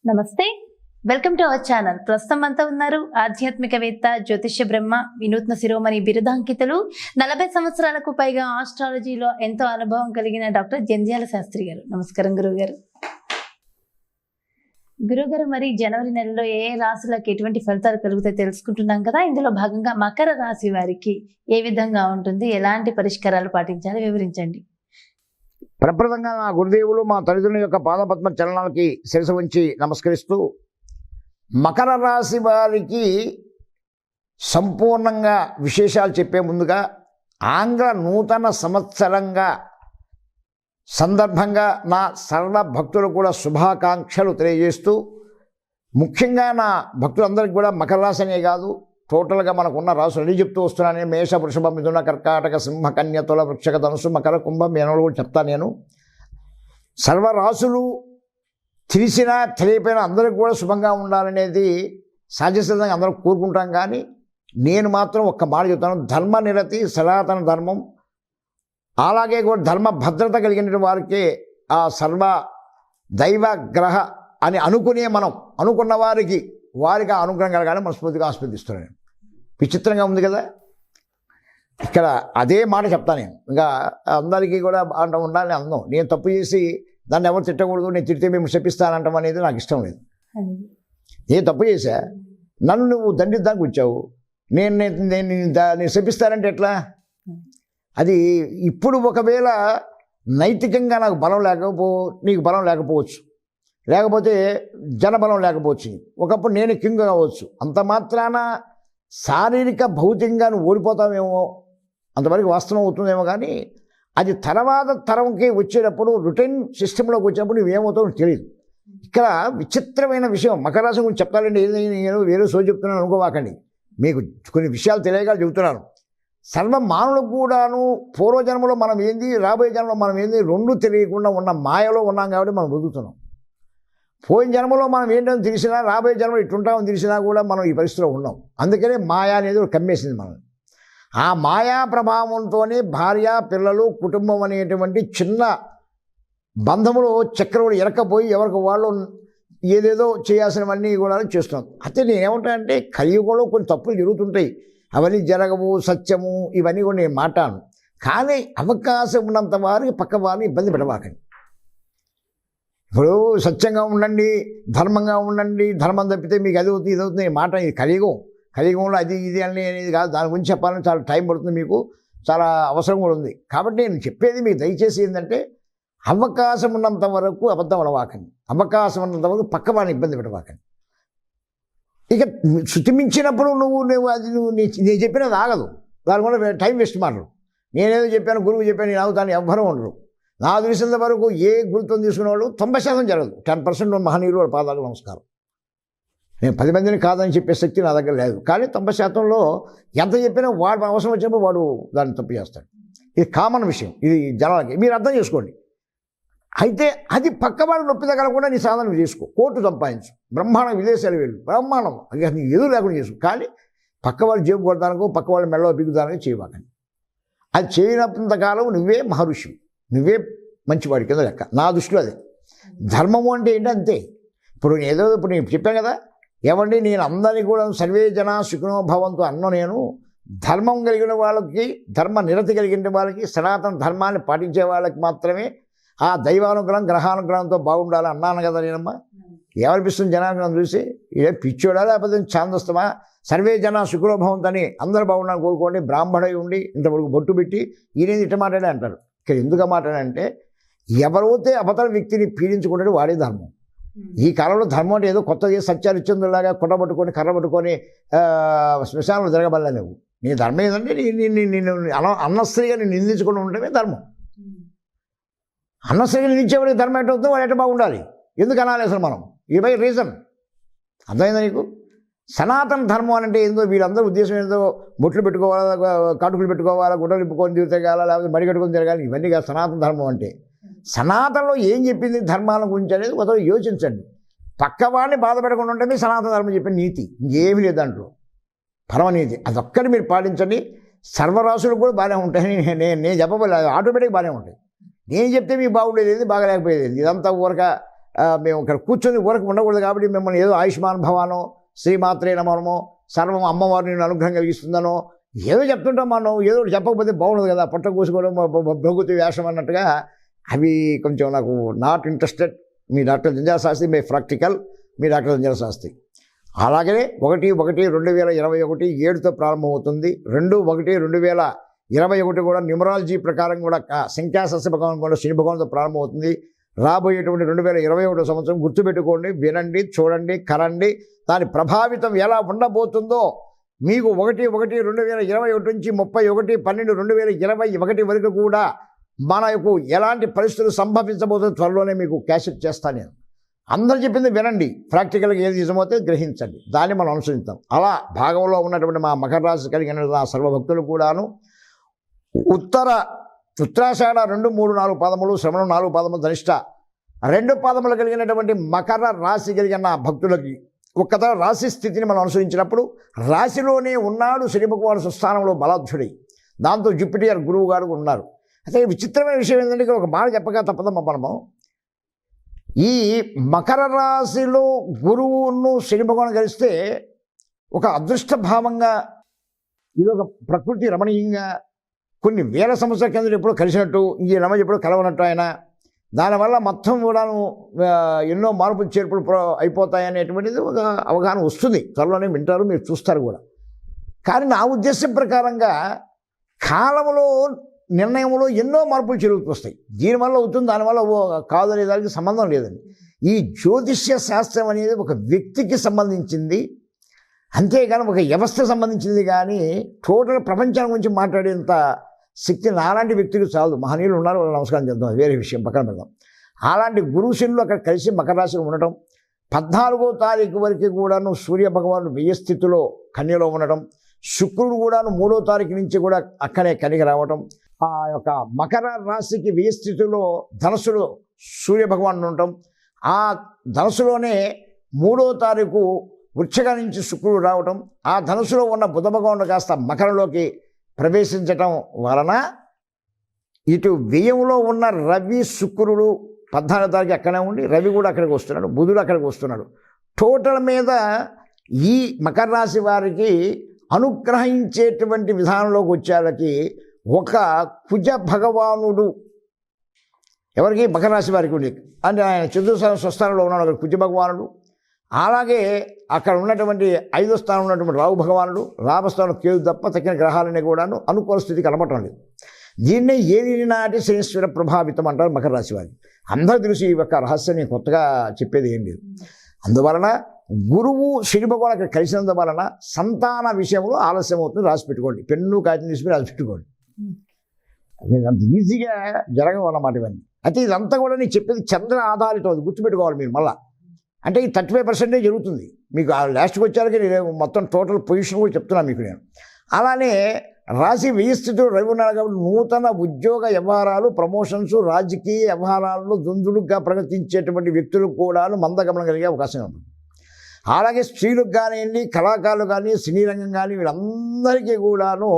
నమస్తే, welcome to our channel. ప్రస్తుతం అంతా ఉన్నారు ఆధ్యాత్మికవేత్త, జ్యోతిష్య బ్రహ్మ, వినూత్న శిరోమణి బిరుదాంకితులు, 40 సంవత్సరాలకు పైగా ఆస్ట్రాలజీలో ఎంతో అనుభవం కలిగిన డాక్టర్ జంధ్యాల శాస్త్రి గారు. నమస్కారం గురువుగారు. గురుగారు, మరి జనవరి నెలలో ఏ రాశులకు ఎటువంటి ఫలితాలు కలుగుతాయి తెలుసుకుంటున్నాం కదా. ఇందులో భాగంగా మకర రాశి వారికి ఏ విధంగా ఉంటుంది, ఎలాంటి పరిష్కారాలు పాటించాలి వివరించండి. ప్రప్రదంగా నా గురుదేవులు మా తల్లిదండ్రుల యొక్క పాదపద్మ చలనాలకి శిరస ఉంచి నమస్కరిస్తూ, మకర రాశి వారికి సంపూర్ణంగా విశేషాలు చెప్పే ముందుగా ఆంగ్ల నూతన సందర్భంగా నా సర్వ భక్తులు కూడా శుభాకాంక్షలు తెలియజేస్తూ, ముఖ్యంగా నా భక్తులందరికీ కూడా మకర రాశి అనే కాదు, టోటల్గా మనకున్న రాసులు అన్నీ చెప్తూ వస్తున్నాను. మేష, వృషభ, మిథున, కర్కాటక, సింహ, కన్య, తుల, వృక్షక, ధనుసు, మకర, కుంభం, మీనలు కూడా చెప్తాను. నేను సర్వరాశులు తెలిసినా తెలియపోయినా అందరికి కూడా శుభంగా ఉండాలనేది సహజసిద్ధంగా అందరం కోరుకుంటాం. కానీ నేను మాత్రం ఒక్క మాట చెప్తాను, ధర్మ నిరతి, సనాతన ధర్మం, అలాగే కూడా ధర్మ భద్రత కలిగిన వారికి ఆ సర్వ దైవ గ్రహ అని మనం అనుకున్న వారికి ఆ అనుగ్రహం కలగాలని మనస్ఫూర్తిగా ఆస్వాదిస్తున్నాను. విచిత్రంగా ఉంది కదా. ఇక్కడ అదే మాట చెప్తాను నేను. ఇంకా అందరికీ కూడా అంట ఉండాలని అందం. నేను తప్పు చేసి దాన్ని ఎవరు తిట్టకూడదు, నేను తిడితే మేము శపిస్తానంటాం అనేది నాకు ఇష్టం లేదు. నేను తప్పు చేశా, నన్ను నువ్వు దండిద్దానికి వచ్చావు, నేను శపిస్తానంటే ఎట్లా? అది ఇప్పుడు ఒకవేళ నైతికంగా నాకు బలం నీకు బలం లేకపోతే జనబలం లేకపోవచ్చు, ఒకప్పుడు నేను కింగ్ కావచ్చు. అంత మాత్రాన శారీరక భౌతికంగా నువ్వు ఓడిపోతావేమో, అంతవరకు వాస్తవం అవుతుందేమో. కానీ అది తర్వాత తరంకి వచ్చేటప్పుడు రొటీన్ సిస్టంలోకి వచ్చినప్పుడు నువ్వేమవుతావు తెలియదు. ఇక్కడ విచిత్రమైన విషయం మకర రాశి గురించి చెప్తానండి. నేను వేరే సోది చెప్తున్నాను అనుకోవాకండి, మీకు కొన్ని విషయాలు తెలియక చెబుతున్నాను. సర్వ మానవులకు కూడాను పూర్వజన్మలో మనం ఏంది, రాబోయే జన్మలో మనం ఏంది రెండు తెలియకుండా ఉన్న మాయలో ఉన్నాం కాబట్టి మనం బతుకుతున్నాం. పోయిన జన్మలో మనం ఏంటని తెలిసినా, రాబోయే జన్మలో ఇట్టుంటామని తెలిసినా కూడా మనం ఈ పరిస్థితిలో ఉన్నాం. అందుకనే మాయా అనేది కమ్మేసింది మనం. ఆ మాయా ప్రభావంతోనే భార్య, పిల్లలు, కుటుంబం అనేటువంటి చిన్న బంధములో చక్రవుడు ఎరకపోయి ఎవరికి వాళ్ళు ఏదేదో చేయాల్సినవన్నీ కూడా చేస్తున్నాం. అయితే నేనేమంటానంటే, కలియుగంలో కొన్ని తప్పులు జరుగుతుంటాయి, అవన్నీ జరగవు, సత్యము, ఇవన్నీ కూడా నేను మాట్లాడను. కానీ అవకాశం ఉన్నంత వారికి పక్క వారిని ఇబ్బంది పెట్టవాకండి. ఇప్పుడు సత్యంగా ఉండండి, ధర్మంగా ఉండండి, ధర్మం తప్పితే మీకు అది అవుతుంది ఇది అవుతుంది మాట. ఇది కలియుగంలో అది ఇది అనేది కాదు. దాని గురించి చెప్పాలని చాలా టైం పడుతుంది, మీకు చాలా అవసరం కూడా ఉంది. కాబట్టి నేను చెప్పేది మీకు దయచేసి ఏంటంటే, అవకాశం ఉన్నంత వరకు అబద్ధం అడవాకండి, అవకాశం ఉన్నంత వరకు పక్క వాడిని ఇబ్బంది పెట్టవాకండి. ఇక శృతిమించినప్పుడు నేను చెప్పినది ఆగదు, దాని కూడా టైం వేస్ట్ మాటలు. నేనేదో చెప్పాను, గురువు చెప్పాను, నేను ఆగుతాను, ఎవ్వరూ ఉండరు. నా తెలిసినంత వరకు ఏ గురుత్వం తీసుకునే వాళ్ళు 90% జరగదు. 10% మహనీయులు వాళ్ళ పాదాలకు నమస్కారం. నేను 10 మందిని కాదని చెప్పే శక్తి నా దగ్గర లేదు. కానీ 90%లో ఎంత చెప్పినా వాడు అవసరం వచ్చినప్పుడు వాడు దాన్ని తప్పు చేస్తాడు. ఇది కామన్ విషయం, ఇది జనాలకి మీరు అర్థం చేసుకోండి. అయితే అది పక్కవాడు నొప్పి తగలకుండా నీ సాధన చేసుకో, కోర్టు సంపాదించు, బ్రహ్మాండం విదేశాలు వెళ్ళు, బ్రహ్మాండం అది నీ ఎదురు లేకుండా చేసుకో. కానీ పక్కవాళ్ళు జేబు కొడతానికో పక్కవాళ్ళు మెడలో బిగుదానికో చేయవాకండి. అది చేయనంత కాలం నువ్వే మహర్షి, నువ్వే మంచివాడి కింద లెక్క. నా దృష్టిలో అదే ధర్మము అంటే ఏంటి, అంతే. ఇప్పుడు నేను చెప్పాను కదా, ఏమండి నేను అందరినీ కూడా సర్వే జన సుఖినో భవంతు నేను ధర్మం కలిగిన వాళ్ళకి, ధర్మ నిరతి కలిగిన వాళ్ళకి, సనాతన ధర్మాన్ని పాటించే వాళ్ళకి మాత్రమే ఆ దైవానుగ్రహం, గ్రహానుగ్రహంతో బాగుండాలి అన్నాను కదా నేనమ్మా. ఏమనిపిస్తుంది జనానుగ్రహం చూసి? ఏ పిచ్చోడా లేకపోతే ఛాందస్తమా? సర్వే జన సుఖినో భవంతు అని అందరూ బాగుండాలని కోరుకోండి. బ్రాహ్మణై ఉండి ఇంతవరకు బొట్టు పెట్టి ఈయనేది ఇట్ట మాట్లాడే అంటారు. ఇక్కడ ఎందుకు మాట్లాడంటే, ఎవరైతే అవతల వ్యక్తిని పీడించుకుంటే వాడే ధర్మం. ఈ కాలంలో ధర్మం అంటే ఏదో కొత్తగా సత్యాలు ఇచ్చిందిలాగా కుట్ట పట్టుకొని కర్ర పట్టుకొని శ్మశానంలో జరగబల్లా నువ్వు. నీ ధర్మం ఏదంటే నేను అన్నస్త్రీగా నేను నిందించుకుని ఉండటమే ధర్మం. అన్నస్త్రీగా నిందించేవాడికి ధర్మం ఎట్ట అవుతుందో వాడు ఎట్ట బాగుండాలి. ఎందుకు అనాలి అసలు మనం? ఈ బై రీజన్ అర్థమైందా నీకు? సనాతన ధర్మం అంటే ఏందో, వీళ్ళందరూ ఉద్దేశం ఏందో, బొట్లు పెట్టుకోవాలా, కాటుకులు పెట్టుకోవాలా, గుడ్డలు ఇప్పుకొని తిరగాల, లేకపోతే మడి కట్టుకొని తిరగాలి, ఇవన్నీ కాదు సనాతన ధర్మం అంటే. సనాతనలో ఏం చెప్పింది ధర్మాల గురించి అనేది మొదలు యోచించండి. పక్కవాడిని బాధ పెట్టకుండా ఉంటే సనాతన ధర్మం చెప్పిన నీతి, ఇంకేమీ లేదు దాంట్లో, పరమనీతి. అదొక్కటి మీరు పాటించండి. సర్వరాశులు కూడా బాగానే ఉంటాయి. నేను చెప్పబోలేదు, ఆటోమేటిక్గా బాగానే ఉంటాయి. నేను చెప్తే మీకు బాగుండేది ఏంది, బాగలేకపోయేది ఏంది, ఇదంతా ఊరక మేము ఇక్కడ కూర్చొని ఊరకు ఉండకూడదు కాబట్టి మిమ్మల్ని ఏదో ఆయుష్మాన్ భవానో శ్రీమాత్రే నమనమో సర్వం అమ్మవారు నేను అనుగ్రహం కలిగిస్తుందనో ఏదో చెప్తుంటాం మనం, ఏదో ఒకటి చెప్పకపోతే బాగుండదు కదా, పొట్ట కూసుకోవడం భగవతి వేషం అన్నట్టుగా అవి కొంచెం నాకు నాట్ ఇంట్రెస్టెడ్. మీ డాక్టర్ జంజాల శాస్త్రి మీ ప్రాక్టికల్, మీ డాక్టర్ జంజాల శాస్త్రి. అలాగే 1/1/2021 7తో ప్రారంభమవుతుంది. 2/1/2021 కూడా న్యూమరాలజీ ప్రకారం కూడా సంఖ్యాశాస్త్ర ప్రకారం కూడా శని భగవానుతో ప్రారంభమవుతుంది. రాబోయేటువంటి 2021 సంవత్సరం గుర్తుపెట్టుకోండి, వినండి, చూడండి, కరండి. దాని ప్రభావితం ఎలా ఉండబోతుందో మీకు 1/1/2021 నుంచి 31/12/2021 వరకు కూడా మనకు ఎలాంటి పరిస్థితులు సంభవించబోతుందో త్వరలోనే మీకు క్యాసెట్ చేస్తాను నేను. అందరూ చెప్పింది వినండి, ప్రాక్టికల్గా ఏది నిజమవుతే గ్రహించండి, దాన్ని మనం అనుసరిస్తాం. అలా భాగంలో ఉన్నటువంటి మా మకర రాశి కలిగిన నా సర్వభక్తులు కూడాను ఉత్తరాషాఢ 2, 3, 4 పాదములు, శ్రవణం 4 పాదములు, ధనిష్ట 2 పాదములు కలిగినటువంటి మకర రాశి కలిగిన భక్తులకి ఒక్కసారి రాశి స్థితిని మనం అనుసరించినప్పుడు రాశిలోనే ఉన్నాడు శని భగవాను స్వస్థానంలో బలాధ్యుడై, దాంతో జూపిటర్ గురువు గారు ఉన్నారు. అయితే విచిత్రమైన విషయం ఏంటంటే ఇక్కడ ఒక మాట చెప్పక తప్పదమ్మా, మనము ఈ మకర రాశిలో గురువును శని భగవాను కలిస్తే ఒక అదృష్ట భావంగా, ఇది ఒక ప్రకృతి రమణీయంగా కొన్ని వేల సంవత్సరాల కింద ఎప్పుడో కలిసినట్టు, ఈ నమ్మ ఎప్పుడో కలవనట్టు ఆయన, దానివల్ల మొత్తం కూడాను ఎన్నో మార్పులు చేర్పులు అయిపోతాయనేటువంటిది ఒక అవగాహన వస్తుంది. త్వరలోనే వింటారు, మీరు చూస్తారు కూడా. కానీ నా ఉద్దేశం ప్రకారంగా కాలంలో నిర్ణయంలో ఎన్నో మార్పులు జరుగుతూ వస్తాయి. దీనివల్ల అవుతుంది, దానివల్ల కాదనే దానికి సంబంధం లేదండి. ఈ జ్యోతిష్య శాస్త్రం అనేది ఒక వ్యక్తికి సంబంధించింది, అంతేగాని ఒక వ్యవస్థ సంబంధించింది. కానీ టోటల్ ప్రపంచాన్ని గురించి మాట్లాడేంత శక్తి నాలాంటి వ్యక్తికి చాలు. మహనీయులు ఉన్నారు, వాళ్ళు నమస్కారం చేద్దాం, వేరే విషయం పక్కన పెడదాం. అలాంటి గురుశనులు అక్కడ కలిసి మకర రాశిలో ఉండటం, 14వ తారీఖు వరకు కూడాను సూర్య భగవానుడు వ్యయ స్థితిలో కన్యలో ఉండటం, శుక్రుడు కూడాను 3వ తారీఖు నుంచి కూడా అక్కడే కన్యకి రావటం, ఆ యొక్క మకర రాశికి వ్యయ స్థితిలో ధనస్సులో సూర్య భగవానుడు ఉండటం, ఆ ధనస్సులోనే 3వ తారీఖు వృశ్చిక నుంచి శుక్రుడు రావటం, ఆ ధనుసులో ఉన్న బుధ భగవానుడు కాస్త మకరంలోకి ప్రవేశించటం వలన ఇటు వ్యయంలో ఉన్న రవి శుక్రుడు 14వ తారీఖు అక్కడే ఉండి, రవి కూడా అక్కడికి వస్తున్నాడు, బుధుడు అక్కడికి వస్తున్నాడు. టోటల్ మీద ఈ మకర రాశి వారికి అనుగ్రహించేటువంటి విధానంలోకి వచ్చేళ్ళకి ఒక కుజ భగవానుడు ఎవరికి మకర రాశి వారికి ఉంది అంటే ఆయన చతుర్థ స్వస్థానంలో ఉన్నాడు అక్కడ కుజ భగవానుడు. అలాగే అక్కడ ఉన్నటువంటి 5వ స్థానంలో ఉన్నటువంటి రాహు భగవానుడు, లాభస్థానం కేతు తప్ప తక్కిన గ్రహాలన్నీ కూడాను అనుకూల స్థితి కనబడటం లేదు. దీన్నే ఏది నాటి శనీశ్వర ప్రభావితం అంటారు మకర రాశి వారికి. అందరూ తెలిసి ఈ యొక్క రహస్యాన్ని కొత్తగా చెప్పేది ఏం లేదు. అందువలన గురువు శని భగవాన్ అక్కడ కలిసినందు వలన సంతాన విషయంలో ఆలస్యం అవుతుంది. రాసి పెట్టుకోండి, పెన్ను కాగితం తీసుకుని రాసి పెట్టుకోండి. అంత ఈజీగా జరగవన్నమాట ఇవన్నీ. అయితే ఇదంతా కూడా నేను చెప్పేది చంద్ర ఆధారితం, అది గుర్తుపెట్టుకోవాలి మీరు. మళ్ళీ అంటే ఈ 35% జరుగుతుంది మీకు. ఆ లాస్ట్కి వచ్చాక నేను మొత్తం టోటల్ పొజిషన్ కూడా చెప్తున్నాను మీకు నేను. అలానే రాశి వ్యయ స్థితిలో రవి ఉన్నాడు కాబట్టి నూతన ఉద్యోగ వ్యవహారాలు, ప్రమోషన్స్, రాజకీయ వ్యవహారాల్లో దుందుడుగా ప్రవర్తించేటువంటి వ్యక్తులకు కూడా మందగమనం కలిగే అవకాశం ఉంది. అలాగే స్త్రీలకు కానివ్వండి, కళాకారులు కానీ, సినీ రంగం కానీ, వీళ్ళందరికీ కూడాను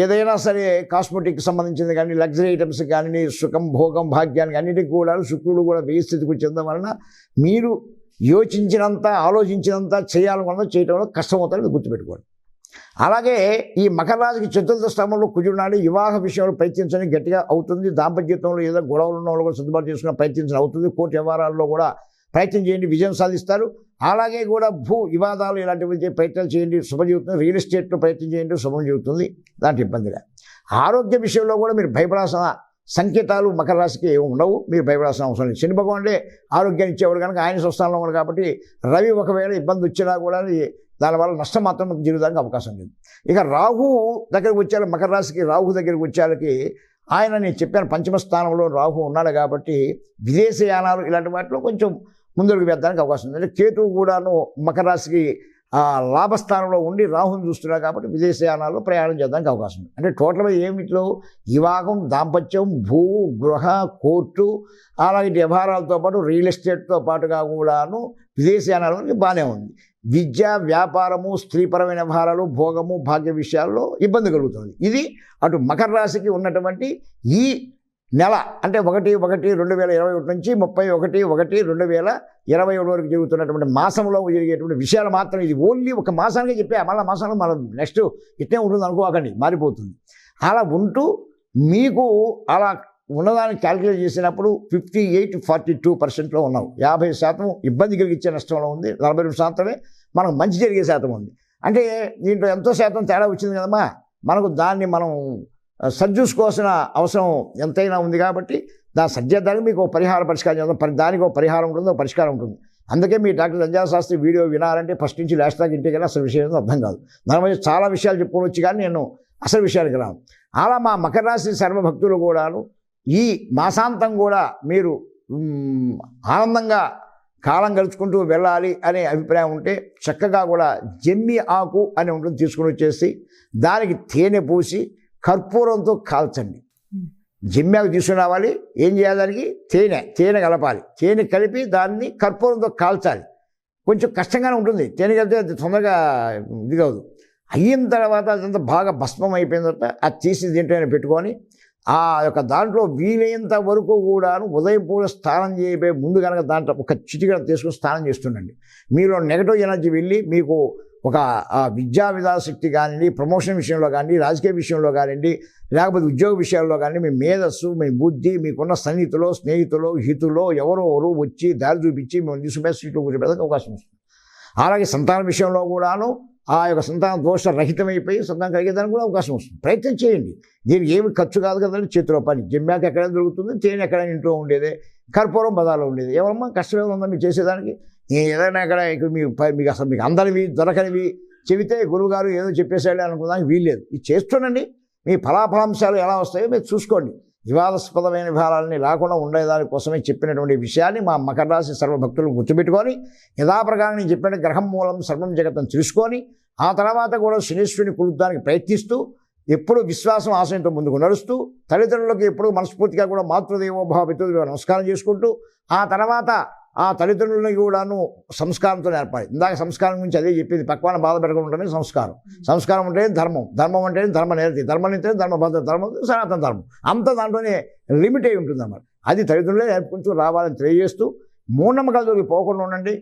ఏదైనా సరే కాస్మెటిక్ సంబంధించింది కానీ, లగ్జరీ ఐటమ్స్ కానీ, సుఖం, భోగం, భాగ్యానికి అన్నిటికీ కూడా శుక్రుడు కూడా వ్యయ స్థితికి వచ్చేందుకు వలన మీరు యోచించినంత, ఆలోచించినంత చేయాలనుకున్నది చేయడంలో కష్టమవుతారని గుర్తుపెట్టుకోండి. అలాగే ఈ మకర రాశికి చతుర్థ స్థానంలో కుజుడున్నాడు. వివాహ విషయంలో ప్రయత్నించడానికి గట్టిగా అవుతుంది. దాంపత్యంలో ఏదో గొడవలు ఉన్న వాళ్ళు కూడా సర్దుబాటు చేసుకున్న ప్రయత్నించడం అవుతుంది. కోర్టు వ్యవహారాల్లో కూడా ప్రయత్నం చేయండి, విజయం సాధిస్తారు. అలాగే కూడా భూ వివాదాలు ఇలాంటివి ప్రయత్నాలు చేయండి, శుభం జరుగుతుంది. రియల్ ఎస్టేట్లో ప్రయత్నం చేయండి, శుభం జరుగుతుంది, దాంట్లో ఇబ్బందిగా. ఆరోగ్య విషయంలో కూడా మీరు భయపడాల్సిన సంకేతాలు మకర రాశికి ఏమి ఉండవు, మీరు భయపడాల్సిన అవసరం లేదు. శని భగవానుడే ఆరోగ్యాన్ని ఇచ్చేవాడు కనుక ఆయన స్వస్థానంలో ఉన్నాడు కాబట్టి రవి ఒకవేళ ఇబ్బంది వచ్చినా కూడా దానివల్ల నష్టం మాత్రం జరగడానికి అవకాశం లేదు. ఇక రాహు దగ్గరికి వచ్చేళ్ళకి, మకర రాశికి రాహు దగ్గరికి వచ్చేళ్ళకి ఆయన నేను చెప్పాను పంచమ స్థానంలో రాహు ఉన్నాడు కాబట్టి విదేశయానాలు ఇలాంటి వాటిలో కొంచెం ముందుకు వెళ్ళడానికి అవకాశం ఉంది. అంటే కేతువు కూడాను మకర రాశికి లాభస్థానంలో ఉండి రాహుని చూస్తున్నాడు కాబట్టి విదేశయానాల్లో ప్రయాణం చేయడానికి అవకాశం ఉంది. అంటే టోటల్గా ఏమిట్లో వివాహం, దాంపత్యం, భూ, గృహ, కోర్టు అలాంటి వ్యవహారాలతో పాటు రియల్ ఎస్టేట్తో పాటుగా కూడాను విదేశయానాల వరకు బాగానే ఉంది. విద్య, వ్యాపారము, స్త్రీపరమైన వ్యవహారాలు, భోగము, భాగ్య విషయాల్లో ఇబ్బంది కలుగుతుంది. ఇది అటు మకర రాశికి ఉన్నటువంటి ఈ నెల అంటే 1/1/2021 నుంచి 31/1/2021 వరకు జరుగుతున్నటువంటి మాసంలో జరిగేటువంటి విషయాలు మాత్రం ఇది ఓన్లీ ఒక మాసానికే చెప్పా. మళ్ళీ మాసంలో మనం నెక్స్ట్ ఇట్టే ఉంటుంది అనుకోకండి, మారిపోతుంది. అలా ఉంటూ మీకు అలా ఉన్నదాన్ని క్యాలిక్యులేట్ చేసినప్పుడు 58-42%లో ఉన్నాం. 50% ఇబ్బంది కలిగించే నష్టంలో ఉంది, 42% మనకు మంచి జరిగే శాతం ఉంది. అంటే దీంట్లో ఎంతో శాతం తేడా వచ్చింది కదమ్మా, మనకు దాన్ని మనం సరిచూసుకోవాల్సిన అవసరం ఎంతైనా ఉంది. కాబట్టి దాన్ని సరిచేద్దానికి మీకు ఒక పరిష్కారం చేద్దాం. దానికి ఒక పరిహారం ఉంటుంది, ఒక పరిష్కారం ఉంటుంది. అందుకే మీ డాక్టర్ సంజయ్ శాస్త్రి వీడియో వినాలంటే ఫస్ట్ నుంచి లాస్ట్ దాకా ఇంటికి అసలు విషయం అర్థం కాదు. దాని మధ్య చాలా విషయాలు చెప్పుకోవచ్చు, కానీ నేను అసలు విషయానికి రాను. అలా మా మకర రాశి సర్వభక్తులు కూడాను ఈ మాసాంతం కూడా మీరు ఆనందంగా కాలం గడుచుకుంటూ వెళ్ళాలి అనే అభిప్రాయం ఉంటే చక్కగా కూడా జమ్మి ఆకు అని ఉంటుంది, తీసుకుని వచ్చేసి దానికి తేనె పూసి కర్పూరంతో కాల్చండి. జమ్మి ఆకు తీసుకుని రావాలి, ఏం చేయాలి, దానికి తేనె కలపాలి. తేనె కలిపి దాన్ని కర్పూరంతో కాల్చాలి. కొంచెం కష్టంగానే ఉంటుంది, తేనె కలిపితే అది తొందరగా ఇది కాదు. అయిన తర్వాత అదంతా బాగా భస్మం అయిపోయిన తర్వాత అది తీసి దీంట్లోనే పెట్టుకొని ఆ యొక్క దాంట్లో వీలైనంత వరకు కూడాను ఉదయం పూట స్నానం చేయబోయే ముందు కనుక దాంట్లో ఒక చిటికెడ తీసుకుని స్నానం చేస్తుండండి. మీలో నెగటివ్ ఎనర్జీ వెళ్ళి మీకు ఒక విద్యా విధాశక్తి కానివ్వండి, ప్రమోషన్ విషయంలో కానీ, రాజకీయ విషయంలో కానివ్వండి, లేకపోతే ఉద్యోగ విషయాల్లో కానీ మీ మేధస్సు, మీ బుద్ధి, మీకున్న సన్నిహితులు, స్నేహితులు, హితులు ఎవరో వచ్చి దారి చూపించి మేము తీసుకుపోయి సీట్లు కూర్చోబెట్టడానికి అవకాశం వస్తుంది. అలాగే సంతాన విషయంలో కూడాను ఆ యొక్క సంతాన దోష రహితమైపోయి సంతానం కలిగేదానికి కూడా అవకాశం వస్తుంది. ప్రయత్నం చేయండి. దీనికి ఏమి ఖర్చు కాదు కదండి, చేతిలో పని. జమ్మాక ఎక్కడైనా దొరుకుతుంది, తేనె ఎక్కడైనా ఇంట్లో ఉండేదే, కర్పూరం బజార్లో ఉండేది. ఎవరమ్మా కష్టమేమి ఉందా మీరు చేసేదానికి? ఏదైనా అక్కడ మీకు అసలు మీకు అందరివి దొరకనివి చెబితే గురువుగారు ఏదో చెప్పేసాడే అనుకోదానికి వీల్లేదు. ఇది చేస్తుండండి. మీ ఫలాఫలాంశాలు ఎలా వస్తాయో మీరు చూసుకోండి. వివాదాస్పదమైన వివరాలని రాకుండా ఉండేదాని కోసమే చెప్పినటువంటి విషయాన్ని మా మకర రాశి సర్వభక్తులు గుర్తుపెట్టుకొని యథాప్రకారం నేను చెప్పిన గ్రహం మూలం సర్వం జగత్తును తెలుసుకొని ఆ తర్వాత కూడా శనీశ్వరుని కులుద్దానికి ప్రయత్నిస్తూ ఎప్పుడు విశ్వాసం ఆశయంతో ముందుకు నడుస్తూ తల్లిదండ్రులకు ఎప్పుడు మనస్ఫూర్తిగా కూడా మాతృదేవోభావ పితృదేవ నమస్కారం చేసుకుంటూ ఆ తర్వాత ఆ తల్లిదండ్రులని కూడాను సంస్కారంతో నేర్పాలి. ఇందాక సంస్కారం గురించి అదే చెప్పింది, పక్వాన బాధ పెట్టకుండా ఉంటేనే సంస్కారం. సంస్కారం ఉంటేనే ధర్మం, ధర్మం అంటేనే ధర్మ నేర్తి, ధర్మం అంటేనే ధర్మభద్ర, ధర్మం సనాతన ధర్మం. అంతా దాంట్లోనే లిమిట్ అయి ఉంటుంది అన్నమాట. అది తల్లిదండ్రులే నేర్పుకుంటూ రావాలని తెలియజేస్తూ మూఢనమ్మకాల జోలికి పోకుండా ఉండండి.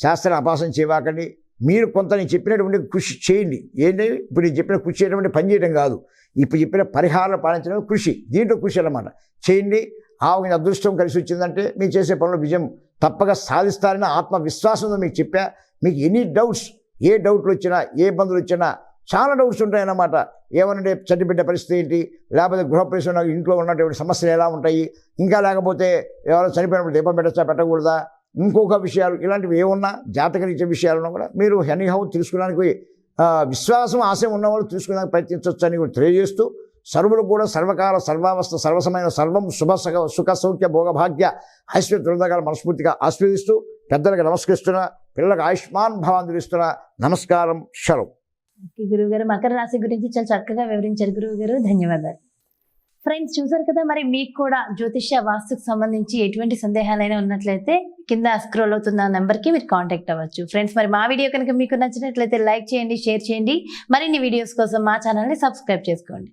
శాస్త్రాన్ని అపాసం చేయవాకండి. మీరు కొంత నేను చెప్పినటువంటి కృషి చేయండి. ఏంటి ఇప్పుడు నేను చెప్పిన కృషి చేయడం అంటే పని చేయడం కాదు, ఇప్పుడు చెప్పిన పరిహారాలు పాలించడం కృషి. దీంట్లో కృషి అన్నమాట. చేయండి. ఆవుకి అదృష్టం కలిసి వచ్చిందంటే మీరు చేసే పనుల విజయం తప్పక సాధిస్తారని ఆత్మవిశ్వాసంతో మీకు చెప్పా. మీకు ఎనీ డౌట్స్, ఏ డౌట్లు వచ్చినా, ఏ ఇబ్బందులు వచ్చినా చాలా డౌట్స్ ఉంటాయన్నమాట. ఏమనంటే చట్టిబిడ్డ పరిస్థితి ఏంటి, లేకపోతే గృహప్రవేశం ఇంట్లో ఉన్నటువంటి సమస్యలు ఎలా ఉంటాయి, ఇంకా లేకపోతే ఎవరైనా చనిపోయినప్పుడు దీపం పెట్టచ్చా పెట్టకూడదా, ఇంకొక విషయాలు ఇలాంటివి ఏమున్నా జాతకరీత్యా విషయాలను కూడా మీరు ఎనీహౌ తెలుసుకోవడానికి విశ్వాసం ఆశయం ఉన్నవాళ్ళు తెలుసుకోవడానికి ప్రయత్నించవచ్చు అని కూడా తెలియజేస్తూ సర్వులు కూడా సర్వకాల సర్వావస్థ సర్వసమైన సర్వం సుఖ సౌఖ్య భోగభాగ్య ఐశ్వర్య దురదగాలు మనస్ఫూర్తిగా ఆస్వాదిస్తూ పెద్దలకు నమస్కరిస్తున్నా, పిల్లలకు ఆయుష్మాన్ భవాన్ అందిస్తున్నా. నమస్కారం. శరం. గురువు గారు మకర రాశి గురించి చాలా చక్కగా వివరించారు గురువు గారు, ధన్యవాదాలు. ఫ్రెండ్స్ చూసారు కదా, మరి మీకు కూడా జ్యోతిష్య వాస్తుకు సంబంధించి ఎటువంటి సందేహాలైనా ఉన్నట్లయితే కింద స్క్రోల్ అవుతున్న నెంబర్కి మీరు కాంటాక్ట్ అవ్వచ్చు. ఫ్రెండ్స్ మరి మా వీడియో కనుక మీకు నచ్చినట్లయితే లైక్ చేయండి, షేర్ చేయండి. మరిన్ని వీడియోస్ కోసం మా ఛానల్ని సబ్స్క్రైబ్ చేసుకోండి.